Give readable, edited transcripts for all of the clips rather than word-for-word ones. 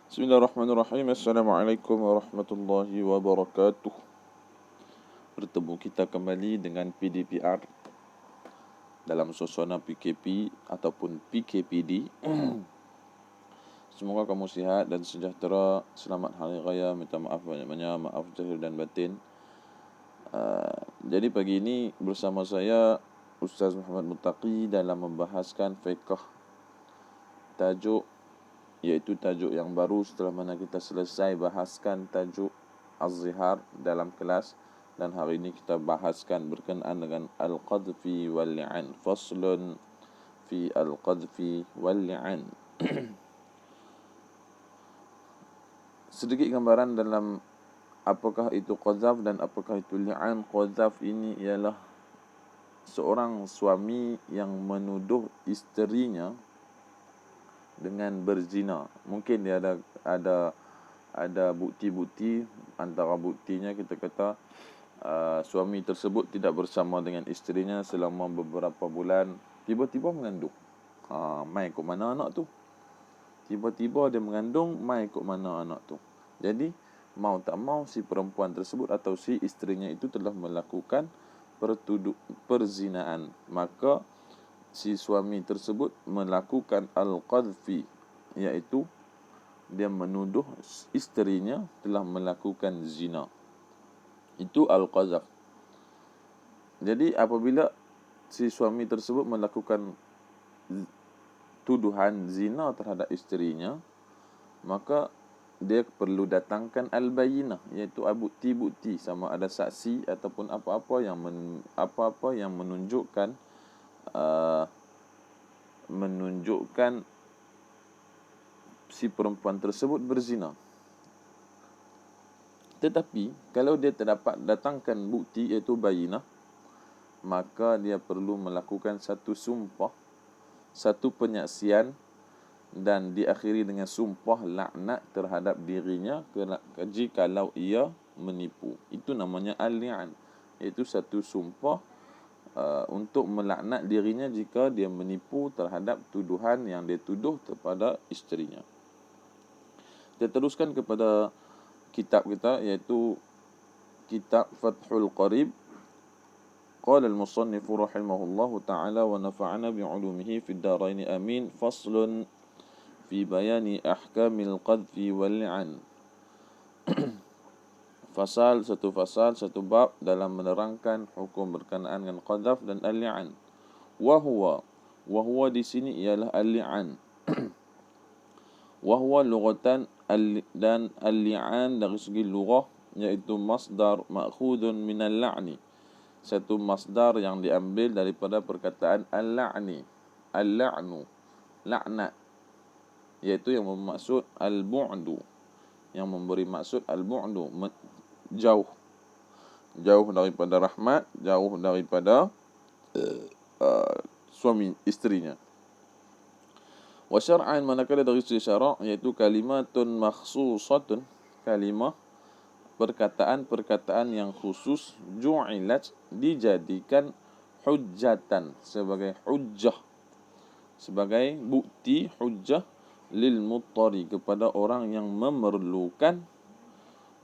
Bismillahirrahmanirrahim. Assalamualaikum warahmatullahi wabarakatuh. Bertemu kita kembali dengan PDPR dalam suasana PKP ataupun PKPD. Semoga kamu sihat dan sejahtera. Selamat Hari Raya. Minta maaf banyak-banyak. Maaf zahir dan batin. Jadi pagi ini bersama saya Ustaz Muhammad Muttaqi dalam membahaskan fiqh, tajuk iaitu tajuk yang baru setelah mana kita selesai bahaskan tajuk Az-Zihar dalam kelas, dan hari ini kita bahaskan berkenaan dengan Al-Qadfi wal-Li'an. Faslun fi Al-Qadfi wal-Li'an. Sedikit gambaran dalam apakah itu qadzaf dan apakah itu li'an. Qadzaf ini ialah seorang suami yang menuduh isterinya dengan berzina. Mungkin dia ada bukti-bukti. Antara buktinya kita kata suami tersebut tidak bersama dengan isterinya selama beberapa bulan, tiba-tiba mengandung. Mai ikut mana anak tu? Tiba-tiba dia mengandung, mai ikut mana anak tu? Jadi mau tak mau si perempuan tersebut atau si isterinya itu telah melakukan perzinaan. Maka si suami tersebut melakukan al-qadfi, iaitu dia menuduh isterinya telah melakukan zina. Itu al-qadzaf. Jadi apabila si suami tersebut melakukan tuduhan zina terhadap isterinya, maka dia perlu datangkan al-bayyinah, iaitu bukti-bukti, sama ada saksi ataupun apa-apa yang menunjukkan si perempuan tersebut berzina. Tetapi kalau dia terdapat datangkan bukti iaitu bayinah, maka dia perlu melakukan satu sumpah, satu penyaksian, dan diakhiri dengan sumpah laknat terhadap dirinya jikalau ia menipu. Itu namanya al-li'an, iaitu satu sumpah untuk melaknat dirinya jika dia menipu terhadap tuduhan yang dia tuduh kepada isterinya. Kita teruskan kepada kitab kita, iaitu kitab Fathul Qarib. Qala al-musannif rahimahullahu ta'ala wa nafa'ana bi'ulumihi fid darain amin. Faslun fi bayani ahkamil qadfi wal li'an. Satu bab dalam menerangkan hukum berkenaan dengan qadzaf dan al-li'an. Wa huwa di sini ialah al-li'an. Wa huwa lughatan dan al-li'an dari segi lughah iaitu masdar ma'khudun min al-la'ni. Satu masdar yang diambil daripada perkataan al-la'ni. Al-la'nu, laknat, iaitu yang bermaksud al-bu'du, yang memberi maksud al-bu'du, jauh daripada rahmat, jauh daripada suami isterinya. Wa syar'an, manakala dari segi syarak, iaitu kalimatun makhsusatun, kalimah perkataan yang khusus, ju'ilat, dijadikan hujjatan, sebagai hujjah, sebagai bukti, hujjah lil muttari, kepada orang yang memerlukan,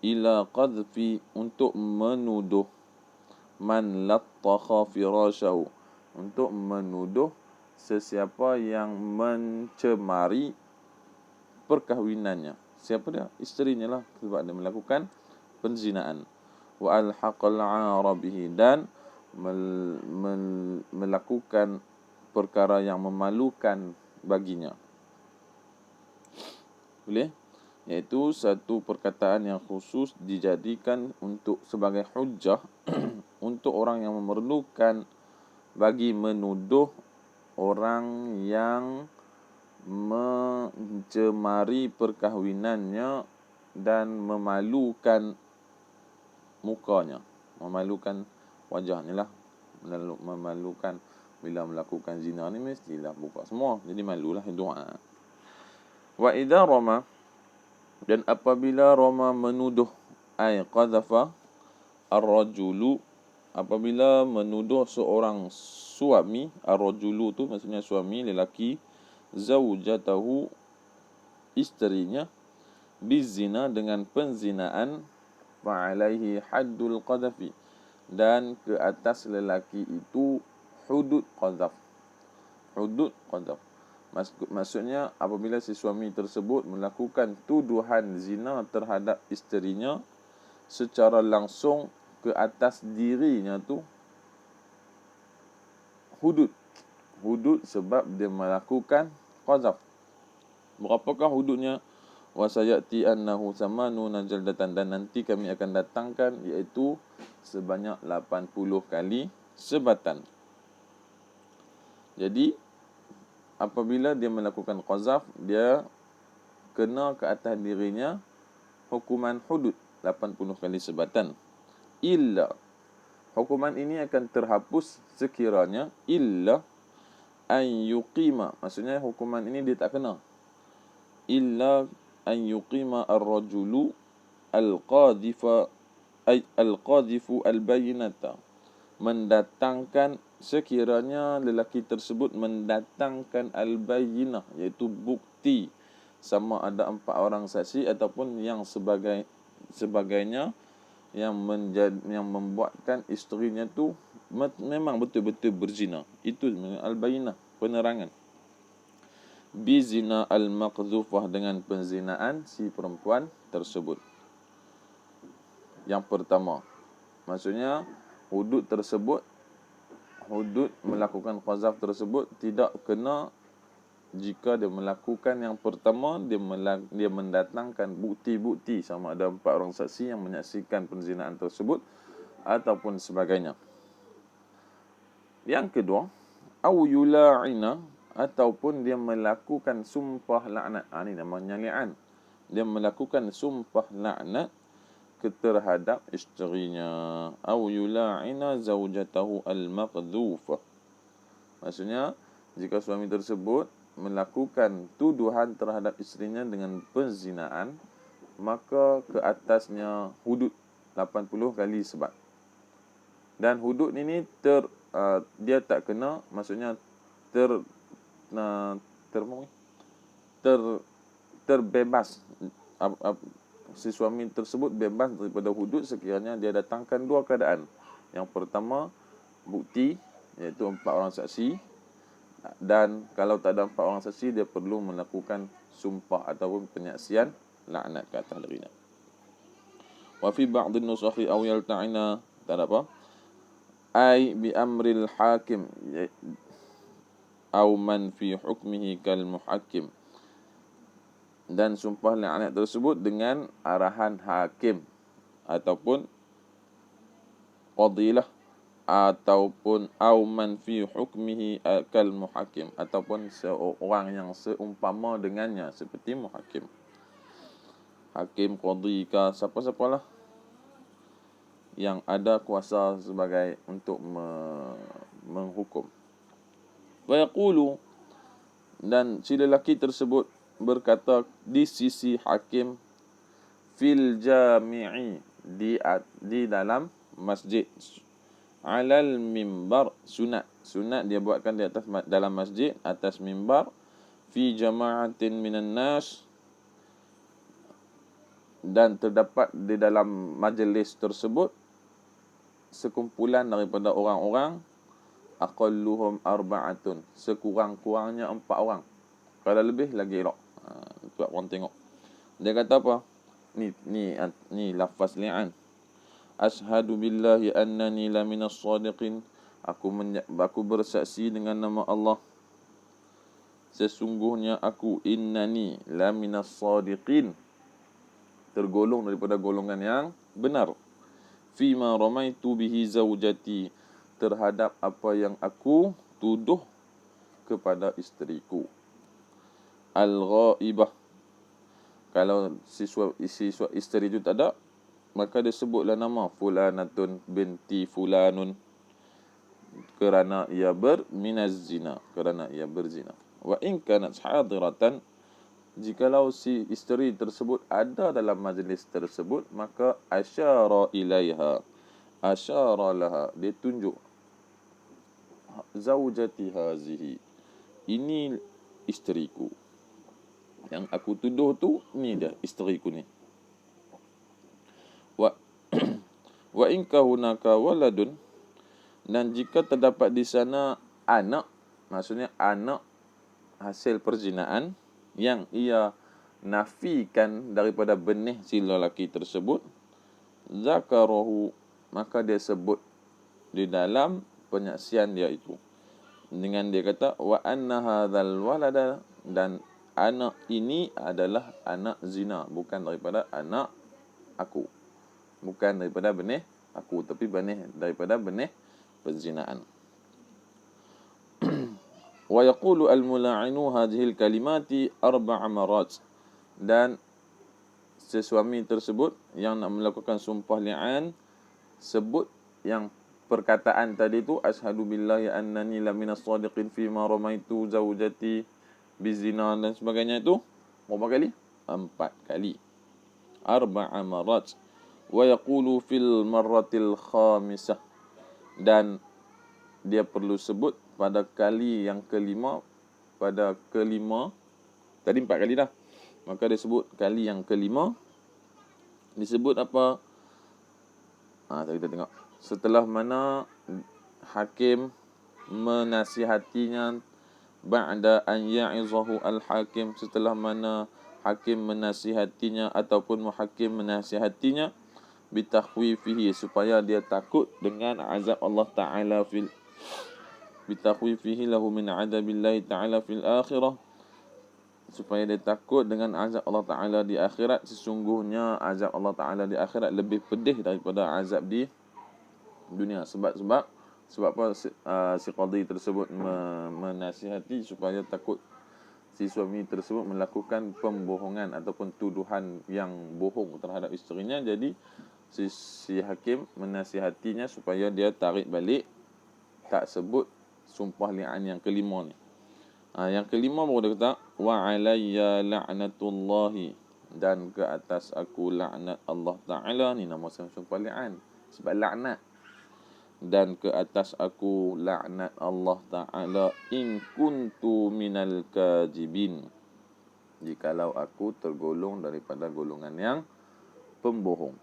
ila qadfi, untuk menuduh, man lattaqa firasyahu, untuk menuduh sesiapa yang mencemari perkahwinannya. Siapa dia? Isterinya lah, sebab dia melakukan penzinaan. Wa alhaqal 'arabihi, dan melakukan perkara yang memalukan baginya. Boleh? Iaitu satu perkataan yang khusus dijadikan untuk sebagai hujjah untuk orang yang memerlukan bagi menuduh orang yang mencemari perkahwinannya dan memalukan mukanya, memalukan wajahnya lah. Memalukan bila melakukan zina ni mestilah buka semua, jadi malulah itu. Wa idza rama, dan apabila rama menuduh, ay qadhafa ar-rajulu, apabila menuduh seorang suami, ar-rajulu tu maksudnya suami lelaki, zaujatahu, isterinya, bizina dengan penzinaan, fa'alaihi haddul qadhafi, dan ke atas lelaki itu hudud qadhaf. Hudud qadhaf. Maksudnya apabila si suami tersebut melakukan tuduhan zina terhadap isterinya secara langsung ke atas dirinya tu hudud. Hudud sebab dia melakukan qadhaf. Berapakah hududnya? Wa sayati annahu samanuna jaldatan, dan nanti kami akan datangkan iaitu sebanyak 80 kali sebatan. Jadi apabila dia melakukan qazaf, dia kena ke atas dirinya hukuman hudud 80 kali sebatan. Illa, hukuman ini akan terhapus sekiranya illa an yuqima, maksudnya hukuman ini dia tak kena. Illa an yuqima ar-rajulu al-qadhifa ay al-qadhifu al-bayyinata, mendatangkan, sekiranya lelaki tersebut mendatangkan al-bayyinah, iaitu bukti, sama ada 4 orang saksi ataupun yang sebagainya yang membuatkan isterinya tu memang betul-betul berzina. Itu al-bayyinah, penerangan. Bizina al-maqdhufah, dengan penzinaan si perempuan tersebut. Yang pertama, maksudnya hudud tersebut, hudud melakukan qazaf tersebut tidak kena jika dia melakukan yang pertama, dia mendatangkan bukti-bukti sama ada 4 orang saksi yang menyaksikan penzinaan tersebut ataupun sebagainya. Yang kedua, au yula'ina, ataupun dia melakukan sumpah laknat. Ini namanya li'an. Dia melakukan sumpah laknat terhadap isterinya. Au yula'ina zawjatahu al-maqdhufah. Maksudnya, jika suami tersebut melakukan tuduhan terhadap isterinya dengan penzinaan, maka ke atasnya hudud 80 kali sebat. Dan hudud ini dia tak kena, maksudnya terbebas. Si suami tersebut bebas daripada hudud sekiranya dia datangkan 2 keadaan. Yang pertama, bukti, iaitu 4 orang saksi. Dan kalau tak ada 4 orang saksi, dia perlu melakukan sumpah ataupun penyaksian laknat ke atas darinya. Wa fi ba'd an-nusakhi aw yalta'ina, tak ada apa, ai bi amril hakim aw man fi hukmihi kal muhakkim, dan sumpah laknat tersebut dengan arahan hakim ataupun qadilah, ataupun au man fi hukmihi kal muhakkim, ataupun seorang yang seumpama dengannya seperti muhakkim, hakim, qadi ka, siapa-siapalah yang ada kuasa sebagai untuk menghukum. Wa yaqulu, dan si lelaki tersebut berkata di sisi hakim, fil jami'i, di dalam masjid, alal mimbar, sunat dia buatkan di atas dalam masjid, atas mimbar, fi jama'atin minan nas, dan terdapat di dalam majlis tersebut sekumpulan daripada orang-orang, aqalluhum arba'atun, sekurang-kurangnya 4 orang. Kalau lebih lagi elok. Tuan orang tengok. Dia kata apa? Ni lafaz li'an. Ashhadu billahi annani la minas sadiqin. Aku bersaksi dengan nama Allah, sesungguhnya aku, innani la minas sadiqin, tergolong daripada golongan yang benar, fima ramaitu bihi zawjati, terhadap apa yang aku tuduh kepada isteriku. Al-ghaibah, kalau si isteri itu tak ada, maka dia sebutlah nama fulanatun binti fulanun, kerana ia berzina. Wa in kanat hadiratan, jikalau si isteri tersebut ada dalam majlis tersebut, maka asyara ilaiha, asyara laha, dia tunjuk, zaujati hazihi, ini isteriku. Yang aku tuduh tu ni dia, isteriku ni. Wa wa in kahunaka waladun, dan jika terdapat di sana anak, maksudnya anak hasil perzinaan yang ia nafikan daripada benih si lelaki tersebut, zakarahu, maka dia sebut di dalam penyaksian dia itu dengan dia kata wa anna hadzal walada, dan anak ini adalah anak zina, bukan daripada anak aku, bukan daripada benih aku, tapi benih daripada benih perzinaan. Wa yaqulu al-mula'inu hadhihi al-kalimati arba'a marat, dan sesuami tersebut yang nak melakukan sumpah li'an sebut yang perkataan tadi tu, asyhadu billahi annani laminas sadiqin fi ma ramaitu zaujati bizina dan sebagainya itu berapa kali? 4 kali. Arba'a marat. Wa yaqulu fil marratil khamisah, dan dia perlu sebut pada kali yang kelima, tadi 4 kali dah, maka dia sebut kali yang kelima disebut apa? Tadi kita tengok setelah mana hakim menasihatinya, ba'da an ya'izahu al-hakim, setelah mana hakim menasihatinya ataupun muhakim menasihatinya, bitakhwifihi, supaya dia takut dengan azab Allah Ta'ala bitakhwifihi lahu min adabillahi ta'ala fil akhirah, supaya dia takut dengan azab Allah Ta'ala di akhirat. Sesungguhnya azab Allah Ta'ala di akhirat lebih pedih daripada azab di dunia. Sebab apa si qadhi tersebut menasihati supaya takut si suami tersebut melakukan pembohongan ataupun tuduhan yang bohong terhadap isterinya. Jadi si hakim menasihatinya supaya dia tarik balik, tak sebut sumpah li'an yang kelima ni. Yang kelima baru dia kata wa alayya la'natullahi, dan ke atas aku laknat Allah Ta'ala. Ni nama sumpah li'an sebab laknat. Dan ke atas aku laknat Allah Ta'ala in kuntu minal kadhibin, jikalau aku tergolong daripada golongan yang pembohong.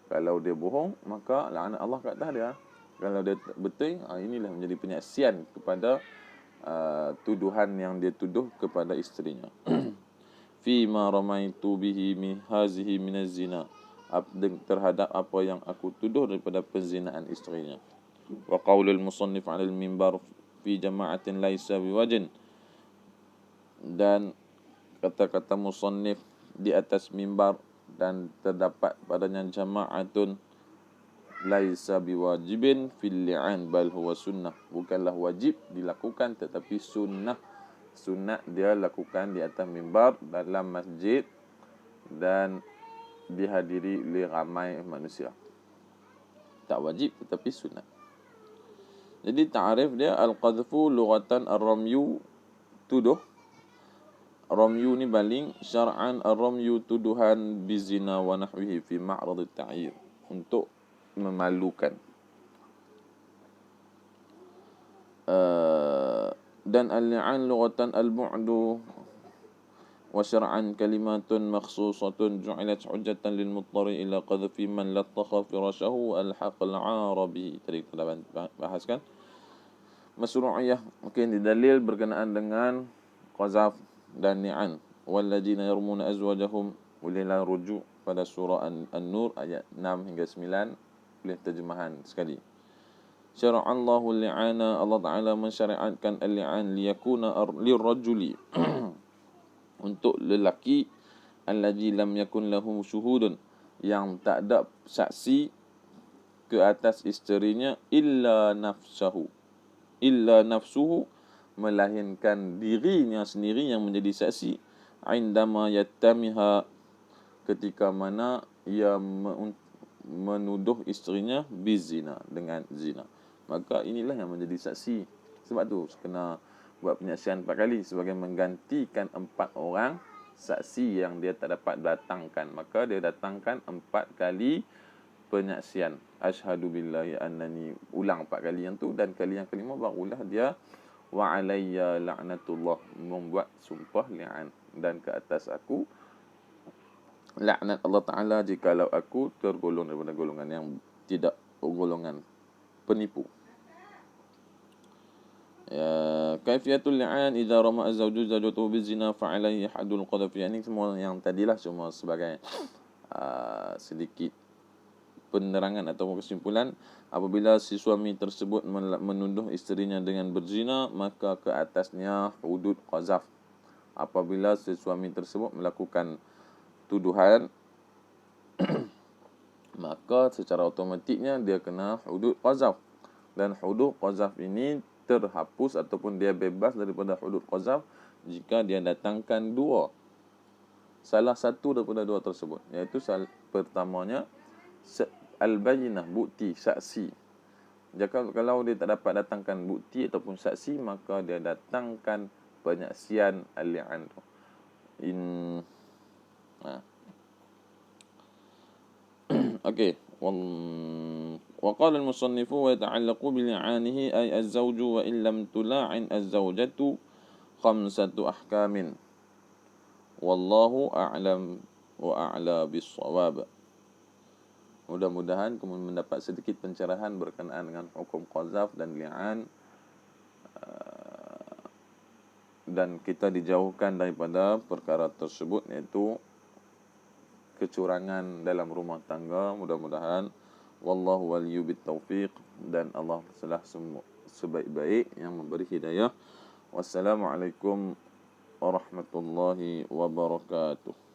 Kalau dia bohong, maka laknat Allah kat atas dia. Kalau dia betul, inilah menjadi penyaksian kepada tuduhan yang dia tuduh kepada isterinya. Fi ma ramaitu bihi min hazihi minaz zina, terhadap apa yang aku tuduh daripada penzinaan isterinya. Wa qaulul musannif 'ala al-minbar fi jama'atin laisa biwajin, dan kata-kata musannif di atas mimbar dan terdapat padanya jama'atun laisa biwajibin fil li'an bal huwa sunnah, bukanlah wajib dilakukan tetapi sunnah dia lakukan di atas mimbar dalam masjid dan dihadiri oleh ramai manusia. Tak wajib tetapi sunnah. Jadi ta'arif dia al-qadhfu lughatan ar-ramyu, tuduh. Ramyu ni baling, syar'an ar-ramyu tuduhan bizina wa nahwihi fi ma'rad at-ta'yir, untuk memalukan. Dan al-li'an lughatan al-bu'du wa syar'an kalimatun makhsusatun ju'ilat hujjatan lil muttari ila qadhfi man latakha firashahu al-haq al-arabi. Tadi kita bahaskan masru'iyah mungkin didalil berkenaan dengan qazaf dan li'an. Walladzina yarmuna azwajahum, bolehlah rujuk pada surah An-Nur ayat 6 hingga 9, boleh terjemahan sekali. Syara'allahu al-li'ana, Allah Ta'ala mensyariatkan al-li'an liyakuna lirrajuli untuk lelaki, allazi lam yakun lahu syuhudun, yang tak ada saksi ke atas isterinya, illa nafsuhu, melainkan dirinya sendiri yang menjadi saksi, indama yattamiha, ketika mana ia menuduh isterinya bizina, dengan zina. Maka inilah yang menjadi saksi. Sebab tu kena buat penyaksian 4 kali sebagai menggantikan 4 orang saksi yang dia tak dapat datangkan. Maka dia datangkan 4 kali penyaksian. Asyhadu billahi annani, ulang 4 kali yang tu, dan kali yang kelima barulah dia wa alayya la'natullah, membuat sumpah li'an, dan ke atas aku laknat Allah Ta'ala jikalau aku tergolong daripada golongan yang tidak, golongan penipu. Ya, kaifiyatul li'an idza rama az-zawju zawjatahu bizina fa alaihi haddul qadhaf. Ini semua yang tadilah cuma sebagai sedikit penerangan atau kesimpulan. Apabila si suami tersebut menuduh isterinya dengan berzina, maka ke atasnya hudud qazaf. Apabila si suami tersebut melakukan tuduhan, maka secara automatiknya dia kena hudud qazaf. Dan hudud qazaf ini terhapus ataupun dia bebas daripada hudud qazaf jika dia datangkan dua, salah satu daripada dua tersebut, iaitu pertamanya al-bayyinah, bukti, saksi. Jika kalau dia tak dapat datangkan bukti ataupun saksi, maka dia datangkan penyaksian al-li'an tu. Okey. وقال المصنف ويتعلق بلعانه أي الزوج وإن لم تلاعن الزوجة 5 أحكام والله أعلم وأعلى بالصواب. Mudah-mudahan kamu mendapat sedikit pencerahan berkenaan dengan hukum qazaf dan li'an, dan kita dijauhkan daripada perkara tersebut, iaitu kecurangan dalam rumah tangga. Mudah-mudahan wallahu waliyyu bitaufiq, dan Allah salah sebaik-baik yang memberi hidayah. Wassalamualaikum warahmatullahi wabarakatuh.